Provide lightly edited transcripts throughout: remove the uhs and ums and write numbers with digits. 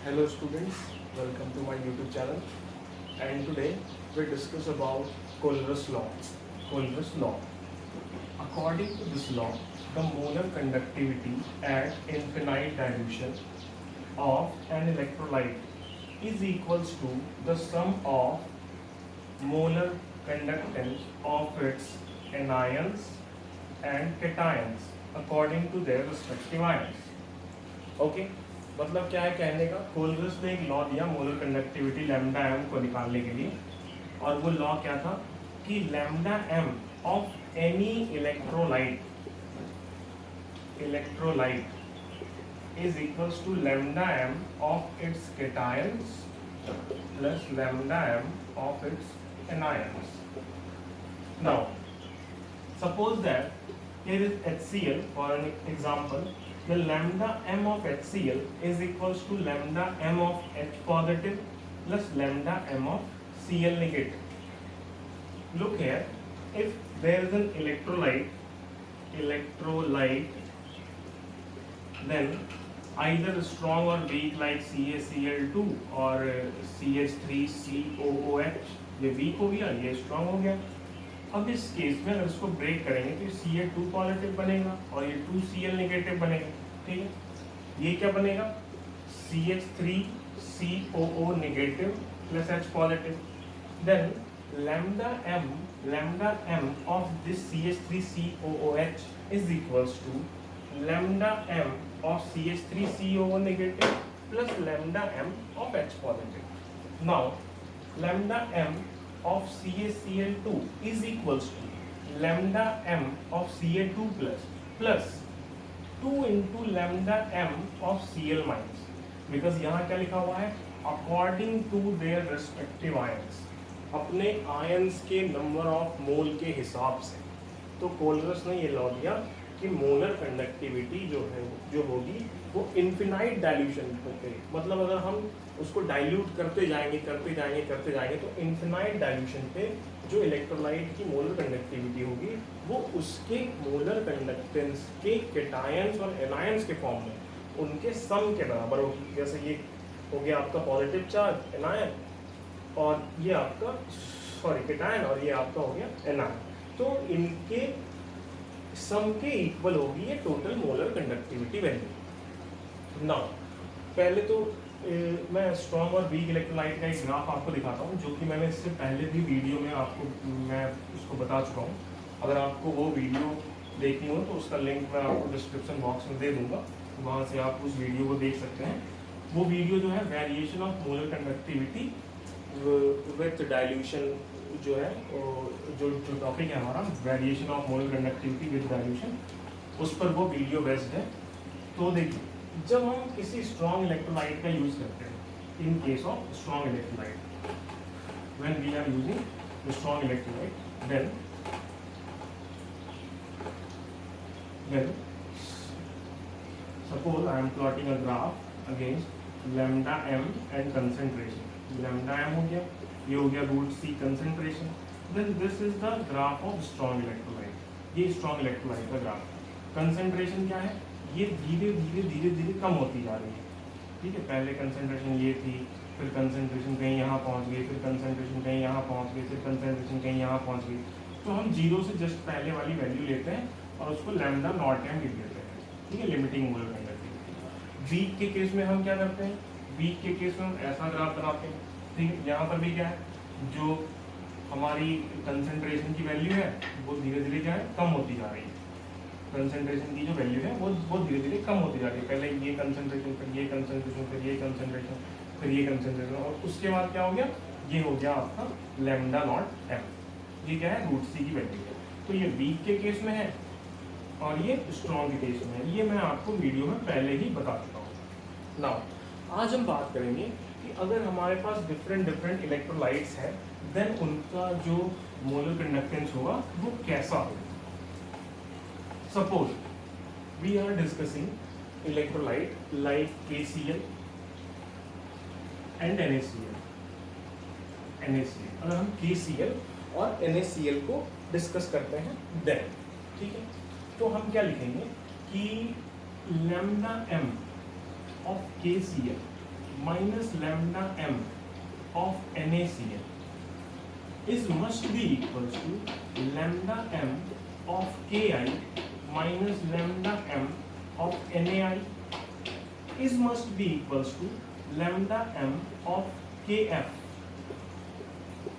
Hello students, welcome to my YouTube channel, and today we discuss about Coleridge's law. Coleridge's law. According to this law, the molar conductivity at infinite dilution of an electrolyte is equals to the sum of molar conductance of its anions and cations according to their respective ions. Okay? मतलब क्या है कहने का, Coleridge ने एक law दिया molar conductivity lambda M को निकालने के लिए, और वो लॉ क्या था कि lambda M of any electrolyte is equals to lambda M of its cations plus lambda M of its anions. Now suppose that here is HCl for an example. The lambda m of HCl is equals to lambda m of H positive plus lambda m of Cl negative. Look here, if there is an electrolyte, then either strong or weak like CaCl2 or CH3COOH, ये weak हो गया, ये strong हो गया. अब इस case में अगर इसको ब्रेक करेंगे तो Ca2 पॉजिटिव बनेगा और ये 2Cl नेगेटिव बनेगा. ठीक है, ये क्या बनेगा CH3COO negative plus H positive. Then lambda m of this CH3COOH is equals to lambda m of CH3COO negative plus lambda m of H positive. Now lambda m of CaCl2 is equals to lambda m of Ca2 plus 2 into lambda m of Cl minus, because यहाँ क्या लिखा हुआ है according to their respective ions, अपने ions के number of mole के हिसाब से. तो कोलरिज ने ये लॉ दिया कि मोलर कंडक्टिविटी जो होगी वो इन्फिनाइट डाइल्यूशन पे, मतलब अगर हम उसको डाइल्यूट करते जाएंगे तो इन्फिनाइट डाइल्यूशन पे जो इलेक्ट्रोलाइट की मोलर कंडक्टिविटी होगी वो उसके मोलर कंडक्टेंस के केटायंस और एनायंस के फॉर्म में उनके सम के बराबर होगी. जैसे ये हो गया आपका पॉजिटिव चार्ज एनायन और ये आपका केटायन और ये आपका हो गया एनायन, तो इनके सम के इक्वल होगी ये total molar conductivity value. Now पहले तो मैं स्ट्रॉन्ग और वीक इलेक्ट्रोलाइट का एक ग्राफ आपको दिखाता हूँ, जो कि मैंने इससे पहले भी वीडियो में मैं उसको बता चुका हूँ. अगर आपको वो वीडियो देखनी हो तो उसका लिंक मैं आपको डिस्क्रिप्शन बॉक्स में दे दूँगा, वहाँ से आप उस वीडियो को देख सकते हैं. वो वीडियो जो है variation of molar conductivity with dilution जो है, जो टॉपिक है हमारा variation of molar conductivity with dilution, उस पर वो वीडियो बेस्ड है. तो देखिए, जब हम किसी स्ट्रॉन्ग इलेक्ट्रोलाइट का यूज करते हैं, in case of strong electrolyte, when we are using strong electrolyte, then suppose I am plotting a graph against lambda m and concentration. lambda m हो गया, ये हो गया √c concentration. then this is the graph of strong electrolyte. ये strong electrolyte का graph. concentration क्या है, ये धीरे धीरे कम होती जा रही है. ठीक है, पहले कंसंट्रेशन ये थी, फिर कंसंट्रेशन कहीं यहाँ पहुँच गई, फिर कंसंट्रेशन कहीं यहाँ पहुँच गई, फिर कंसंट्रेशन कहीं यहाँ पहुँच गई. तो हम जीरो से जस्ट पहले वाली वैल्यू लेते हैं और उसको लैम्डा नॉट एम लिख देते हैं. ठीक है, लिमिटिंग मोलर कंडक्टिविटी. वीक के केस में हम क्या करते हैं, वीक के केस में हम ऐसा ग्राफ बनाते हैं. ठीक है, यहाँ पर भी क्या है, जो हमारी कंसंट्रेशन की वैल्यू है वो धीरे धीरे क्या है कम होती जा रही है. कंसंट्रेशन की जो वैल्यू है वो धीरे धीरे कम होती जा रही है. पहले ये कंसंट्रेशन, फिर ये कंसंट्रेशन, फिर ये कंसंट्रेशन, फिर ये कंसंट्रेशन, और उसके बाद क्या हो गया, ये हो गया आपका लैम्डा नॉट एम. ये क्या है, √c की वैल्यू है. तो ये वीक के केस में है और ये स्ट्रॉन्ग के केस में है. ये मैं आपको वीडियो में पहले ही बता चुका हूँ. नाउ आज हम बात करेंगे कि अगर हमारे पास डिफरेंट इलेक्ट्रोलाइट्स है, देन उनका जो मोलर कंडक्टेंस होगा वो कैसा होगा. Suppose we are discussing electrolyte like KCl and NaCl. अगर हम KCl और NaCl को डिस्कस करते हैं देन, ठीक है, तो हम क्या लिखेंगे कि lambda m of KCl minus lambda m of NaCl is must be equals to lambda m of Ki minus lambda m of NaI is must be equals to lambda m of Kf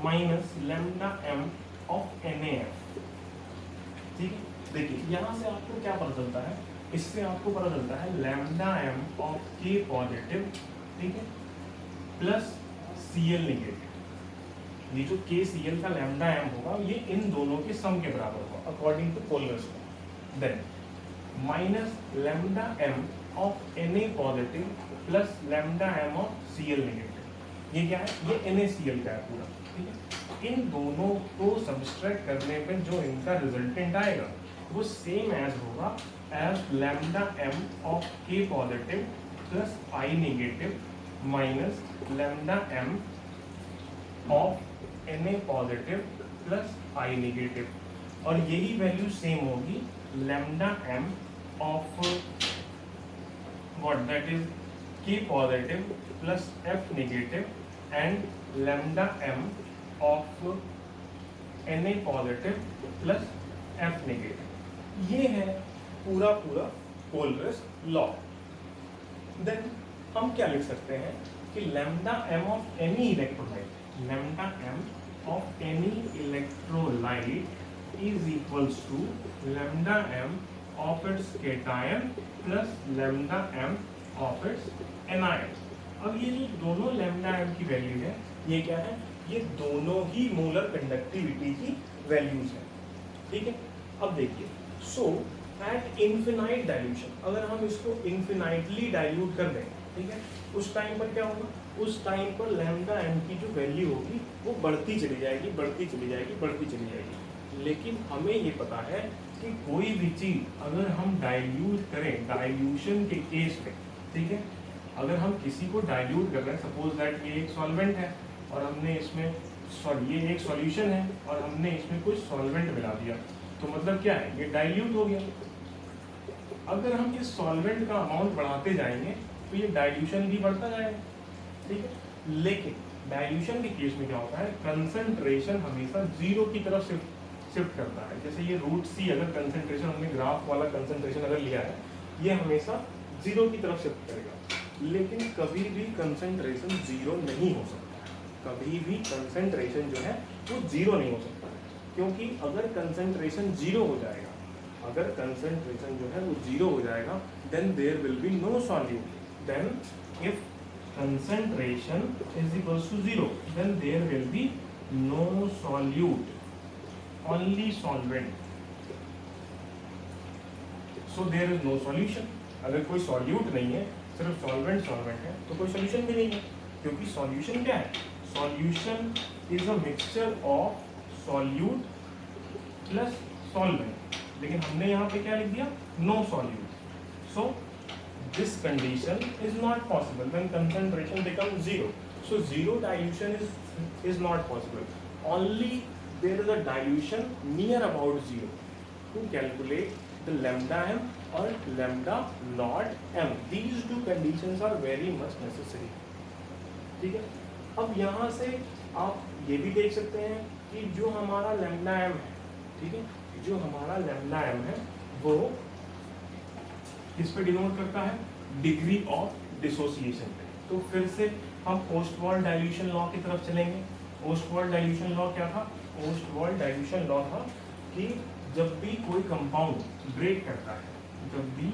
minus lambda m of NaF। ठीक है, देखिए यहाँ से आपको क्या पता चलता है, इससे आपको पता चलता है lambda M of K positive, ठीक है, प्लस Cl नेगेटिव। ये जो KCl का लैम्डा एम होगा ये इन दोनों के सम के बराबर होगा अकॉर्डिंग टू पोलर्स। Then minus lambda M of Na positive plus lambda M of Cl negative. ये क्या है, ये NaCl का है पूरा, ठीक है। इन दोनों को सब्सट्रैक्ट करने पे जो इनका रिजल्टेंट आएगा वो सेम एज होगा as lambda M of K positive plus I negative minus lambda M of Na positive plus I negative, और यही वैल्यू सेम होगी lambda M of what that is K positive plus F negative and lambda M of Na positive plus F negative. ये है पूरा पोलरस law. Then हम क्या लिख सकते हैं कि lambda M of any electrolyte, lambda M of any electrolyte is equals to lambda M of its cation plus lambda M of its anion. अब ये जो दोनों लैम्डा एम की वैल्यू है ये क्या है, ये दोनों ही मोलर कंडक्टिविटी की वैल्यूज हैं, ठीक है। अब देखिए, सो एट इन्फिनाइट डाइल्यूशन, अगर हम इसको इन्फिनाइटली डाइल्यूट कर दें, ठीक है, उस टाइम पर क्या होगा, उस टाइम पर लैम्डा एम की जो वैल्यू होगी वो बढ़ती चली जाएगी, बढ़ती चली जाएगी, बढ़ती चली जाएगी। लेकिन हमें ये पता है कि कोई भी चीज़ अगर हम डाइल्यूट करें डाइल्यूशन के केस में, ठीक है, अगर हम किसी को डाइल्यूट कर रहे हैं, सपोज दैट ये एक सॉल्वेंट है और हमने इसमें ये एक सॉल्यूशन है और हमने इसमें कुछ सॉल्वेंट मिला दिया, तो मतलब क्या है, ये डाइल्यूट हो गया। अगर हम इस सॉल्वेंट का अमाउंट बढ़ाते जाएंगे तो ये डाइल्यूशन भी बढ़ता जाएगा, ठीक है। लेकिन डाइल्यूशन के केस में क्या होता है, कंसंट्रेशन हमेशा जीरो की तरफ शिफ्ट करता है। जैसे ये रूट सी अगर कंसंट्रेशन, हमने ग्राफ वाला कंसंट्रेशन अगर लिया है, ये हमेशा जीरो की तरफ शिफ्ट करेगा। लेकिन कभी भी कंसंट्रेशन जीरो नहीं हो सकता, कभी भी कंसंट्रेशन जो है वो जीरो नहीं हो सकता, क्योंकि अगर कंसंट्रेशन जीरो हो जाएगा, अगर कंसंट्रेशन जो है वो जीरो हो जाएगा, then there will be no solute. Then if concentration is equals to zero, then there will be no solute, only solvent, so there is no solution। अगर कोई सॉल्यूट नहीं है, सिर्फ सॉल्वेंट है, तो कोई सॉल्यूशन भी नहीं है, क्योंकि सॉल्यूशन क्या है, solution is a mixture of solute plus solvent. लेकिन हमने यहाँ पे क्या लिख दिया, no solute. So this condition is not possible when concentration becomes zero. So zero dilution is not possible. Only there is a dilution near about zero to calculate the lambda m or lambda not m. These two conditions are very much necessary. ठीक है। अब यहाँ से आप ये भी देख सकते हैं कि जो हमारा lambda m है, ठीक है, जो हमारा lambda m है वो किस पे डिनोट करता है, डिग्री ऑफ डिसोसिएशन पे। तो फिर से हम पोस्टवॉल डाइल्यूशन लॉ की तरफ चलेंगे। पोस्टवॉल डाइल्यूशन लॉ क्या था, पोस्टवॉल डाइल्यूशन लॉ था कि जब भी कोई कंपाउंड ब्रेक करता है, जब भी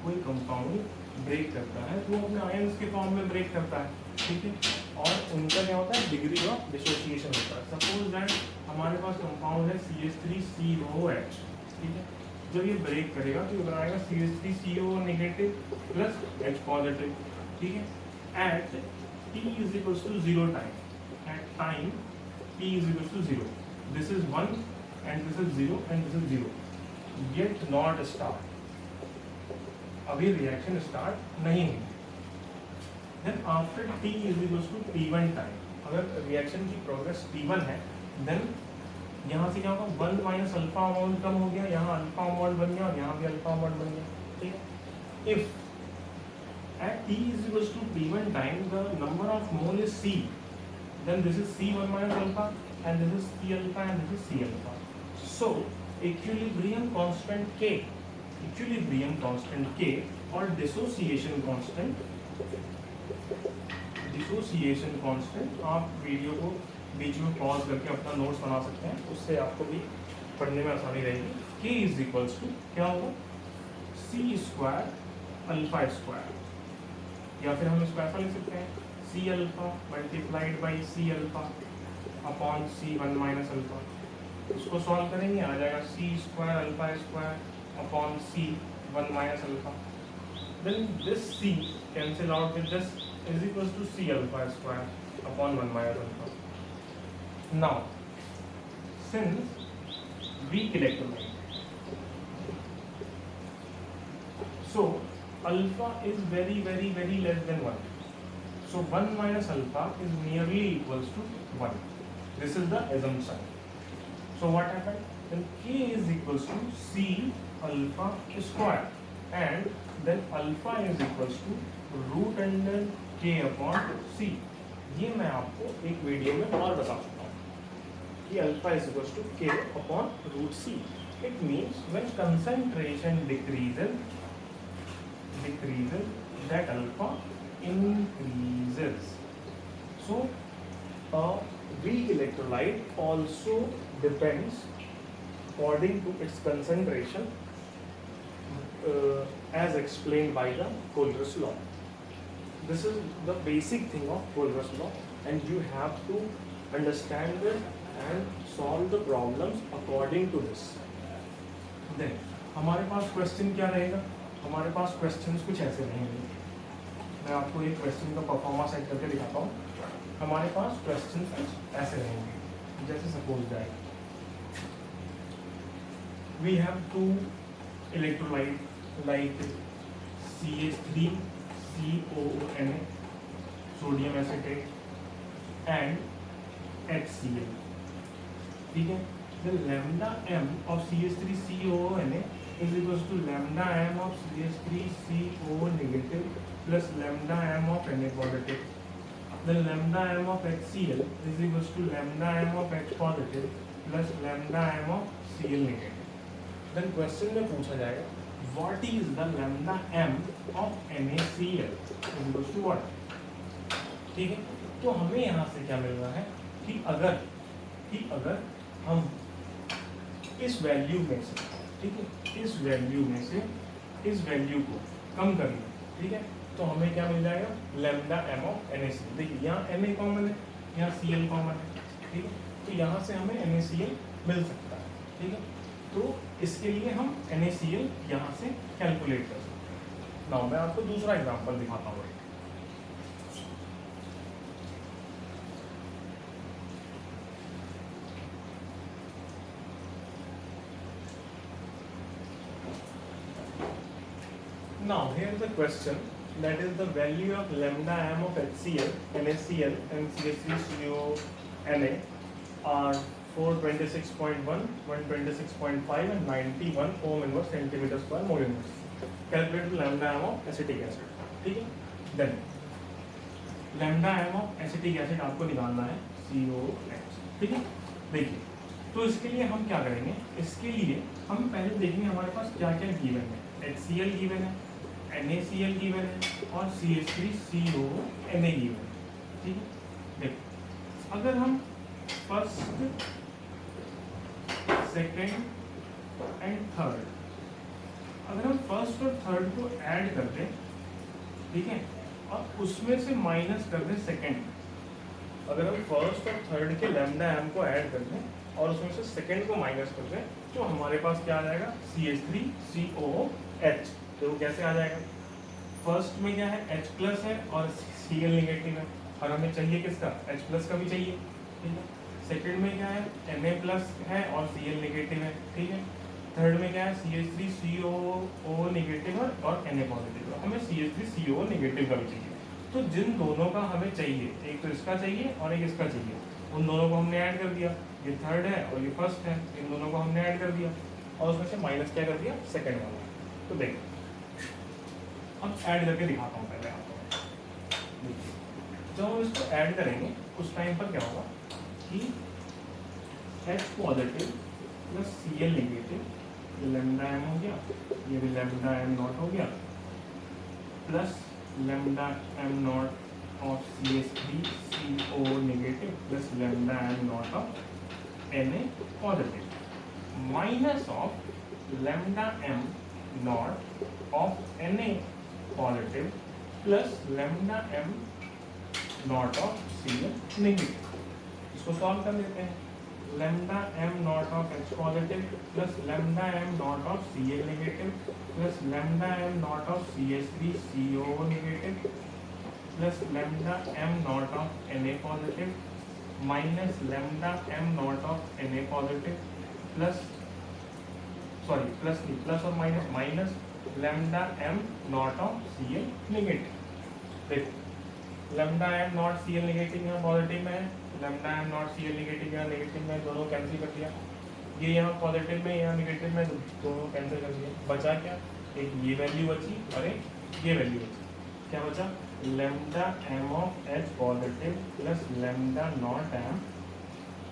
कोई कंपाउंड ब्रेक करता है तो वो अपने आयंस के फॉर्म में ब्रेक करता है, ठीक है, और उनका क्या होता है, डिग्री ऑफ डिसोसिएशन होता है। सपोज दैट हमारे पास कंपाउंड है CH3COOH, ठीक है, जब ये ब्रेक करेगा तो ये बनाएगा CH3CO negative plus H positive, ठीक है, at T is equals to 0 time, at time T is equals to 0, this is 1 and this is 0 and this is 0, get not start, अभी रिएक्शन स्टार्ट नहीं हुई। Then after T is equals to T1 time, अगर reaction की progress T1 है, then यहाँ से क्या होगा, 1 माइनस अल्फा अमाउंट कम हो गया, यहाँ अल्फा अमाउंट बन गया और यहाँ भी अल्फा अमाउंट बन गया, ठीक है। If at T is equals to T1 time the number of mole is C, then this is C1 minus alpha and this is C alpha and this is C alpha. So equilibrium constant K और dissociation constant आप video को बीच में pause करके अपना notes बना सकते हैं, उससे आपको भी पढ़ने में आसानी रहेगी. K इज इक्वल्स टू क्या होगा, C स्क्वायर अल्फा स्क्वायर, या फिर हम इसको ऐसा लिख सकते हैं C alpha multiplied by C alpha upon C1 minus alpha. इसको सॉल्व करेंगे आ जाएगा C square alpha square upon C1 minus alpha. Then this C cancel out with this is equals to C alpha square upon 1 minus alpha. Now, since weak electrolyte, so alpha is very less than 1. So 1 minus alpha is nearly equals to 1. This is the assumption. So what happened? Then K is equals to C alpha square and then alpha is equals to root under K upon C. ये मैं आपको एक video में और बता सकता हूँ कि alpha is equals to K upon root C. It means when concentration decreases, that alpha increases. So a weak electrolyte also depends according to its concentration as explained by the Coulter's law. This is the basic thing of Coulter's law and you have to understand it and solve the problems according to this. Then हमारे पास question क्या रहेगा, हमारे पास questions कुछ ऐसे रहेंगे. मैं आपको एक क्वेश्चन का परफॉर्मा सेट करके दिखाता हूँ. हमारे पास क्वेश्चंस कुछ ऐसे रहेंगे, जैसे suppose that we have two electrolyte like CH3COONA sodium acetate and HCl. ठीक है, the lambda m of CH3COONA is equals to lambda m of CH3CO negative plus lambda m of Na positive. Then lambda m of HCl is equals to lambda m of H positive plus lambda m of Cl negative. Then question में पूछा जाएगा what is the lambda m of NaCl is equals to what. ठीक है, तो हमें यहाँ से क्या मिल रहा है कि अगर हम इस वैल्यू में से, ठीक है, इस वैल्यू को कम कर लें, ठीक है, तो हमें क्या मिल जाएगा lambda m of NaCl. देखिए यहाँ Na कॉमन है, यहाँ Cl कॉमन है, ठीक है, तो यहाँ से हमें NaCl मिल सकता है. ठीक है, तो इसके लिए हम NaCl यहाँ से कैलकुलेट कर सकते हैं. नाउ मैं आपको दूसरा एग्जांपल दिखाता हूँ. Now here is the question, that is the value of lambda m of HCl, NaCl and CH3CONA are 426.1, 126.5 and 91 ohm inverse centimeter square mole inverse. Calculate lambda m of acetic acid. ठीक है, then lambda m of acetic acid आपको निकालना है COH. ठीक है, देखिए तो इसके लिए हम क्या करेंगे, इसके लिए हम पहले देखेंगे हमारे पास क्या क्या गिवन है. HCl गिवन है, NaCl गिवन है और CH3CONA गिवन है. ठीक है, देखो अगर हम फर्स्ट सेकेंड एंड थर्ड, अगर हम फर्स्ट और थर्ड को ऐड कर दें, ठीक है, और उसमें से माइनस कर दें सेकेंड. अगर हम फर्स्ट और थर्ड के लैम्डा एम को ऐड कर दें और उसमें से सेकेंड को माइनस कर दें, तो हमारे पास क्या आ जाएगा CH3COOH. तो कैसे आ जाएगा, फर्स्ट में क्या है H प्लस है और Cl नेगेटिव है और हमें चाहिए किसका, H प्लस का भी चाहिए. ठीक है, सेकेंड में क्या है Na प्लस है और Cl नेगेटिव है. ठीक है, थर्ड में क्या है CH3COO नेगेटिव है और Na पॉजिटिव है. हमें CH3CO नेगेटिव का भी चाहिए. तो जिन दोनों का हमें चाहिए, एक तो इसका चाहिए और एक इसका चाहिए, उन दोनों को हमने ऐड कर दिया. ये थर्ड है और ये फर्स्ट है, इन दोनों को हमने ऐड कर दिया और उसमें से माइनस क्या कर दिया, सेकेंड वाला. तो देखो अब ऐड करके दिखाता हूँ पहले आपको। देखिए जब हम इसको ऐड करेंगे उस टाइम पर क्या होगा कि H positive plus Cl negative lambda m हो गया, ये भी लैम्डा m नॉट हो गया, plus lambda m naught of CH3CO negative plus lambda m naught of Na positive minus of lambda m naught of Na positive plus lambda m naught of Cl negative. इसको solve कर लेते हैं। Lambda m naught of H positive plus lambda m naught of Cl negative plus lambda m naught of CH3CO negative plus lambda m naught of Na positive minus lambda m naught of Na positive plus plus और minus lambda m naught of Cl negative. देखो lambda m naught Cl negative यहाँ positive में है, lambda m naught Cl negative यहाँ negative में, दोनों cancel कर दिया। ये यहाँ पॉजिटिव में यहाँ नेगेटिव में, दोनों कैंसिल कर दिया। बचा क्या, एक ये वैल्यू बची और एक ये वैल्यू बची। क्या बचा, lambda m of H positive plus lambda naught m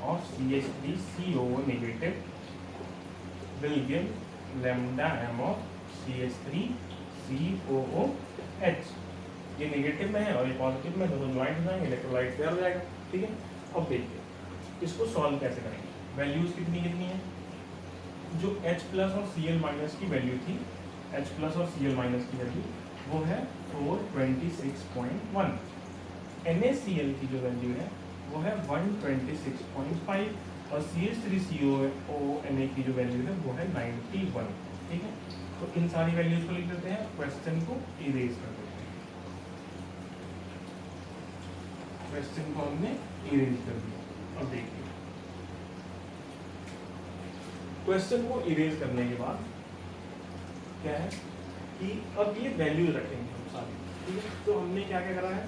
of CH3CO negative will give lambda m of CH3COOH। ये नेगेटिव में है और ये पॉजिटिव में, दोनों ज्वाइंट हो जाएंगे, इलेक्ट्रोलाइट तैयार हो जाएगा। ठीक है, अब देखिए इसको सॉल्व कैसे करेंगे। वैल्यूज कितनी कितनी है, जो H प्लस और Cl माइनस की वैल्यू थी, H प्लस और Cl माइनस की वैल्यू वो है 426.1। NaCl की जो वैल्यू है वो है 126.5 और CH3COONA की जो वैल्यू है वो है 91। ठीक है, तो इन सारी वैल्यूज को लिख देते हैं, क्वेश्चन को इरेज कर देते हैं। क्वेश्चन को हमने इरेज कर दिया। अब देखिए क्वेश्चन को इरेज करने के बाद क्या है कि अब ये वैल्यूज रखेंगे हम सारी। ठीक है, तो हमने क्या क्या करा है,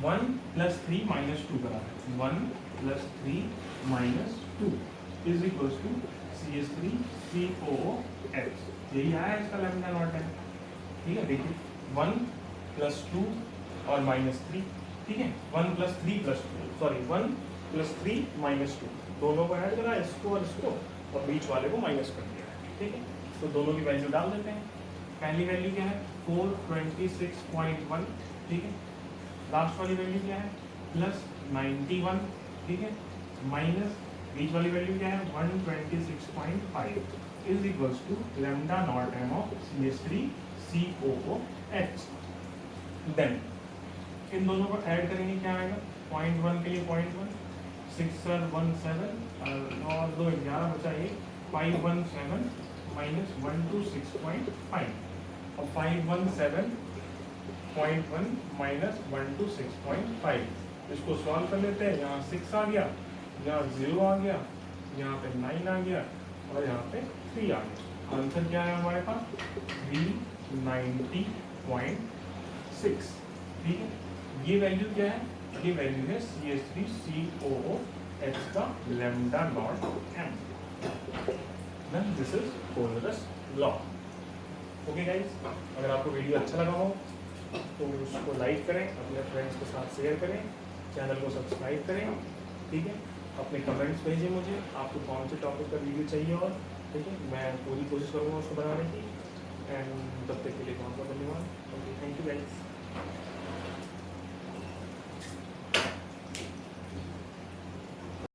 1 + 3 - 2 करा है। 1 + 3 - 2 इज इक्वल्स टू CH3COOH। यही आया इसका लैम्डा नॉट है। ठीक है, देखिए 1 + 2 और -3। ठीक है, 1 + 3 + 2 सॉरी 1 + 3 - 2 दोनों को ऐड करा, इसको और इसको, और बीच वाले को माइनस कर दिया है। ठीक है, तो दोनों की वैल्यू डाल देते हैं। पहली वैल्यू क्या है 426.1। ठीक है, लास्ट वाली वैल्यू क्या है +91। ठीक है, माइनस बीच वाली वैल्यू क्या है 126.5 is equals to lambda naught m of CH3COOH। Then इन दोनों को ऐड करेंगे, क्या आएगा 0.1 के लिए 0.1, 6 और 1 7 और 2 11 बचा, ये 517 माइनस 126.5 और 517.1 माइनस 126.5। इसको सॉल्व कर लेते हैं। यहाँ 6 आ गया, यहाँ 0 आ गया, यहाँ पे 9 आ गया और यहाँ पे 3 आ गया। आंसर क्या है हमारे पास 390.6। ठीक है, ये वैल्यू क्या है, ये वैल्यू है CH3COOH का lambda naught m। Then this is पोलरस लॉ। ओके गाइस, अगर आपको वीडियो अच्छा लगा हो तो उसको लाइक करें, अपने फ्रेंड्स के साथ शेयर करें, चैनल को सब्सक्राइब करें। ठीक है, अपने कमेंट्स भेजें मुझे, आपको कौन से टॉपिक का वीडियो चाहिए और ठीक है, मैं पूरी कोशिश करूँगा उसको बनाने की। एंड तब तक के लिए बहुत बहुत धन्यवाद।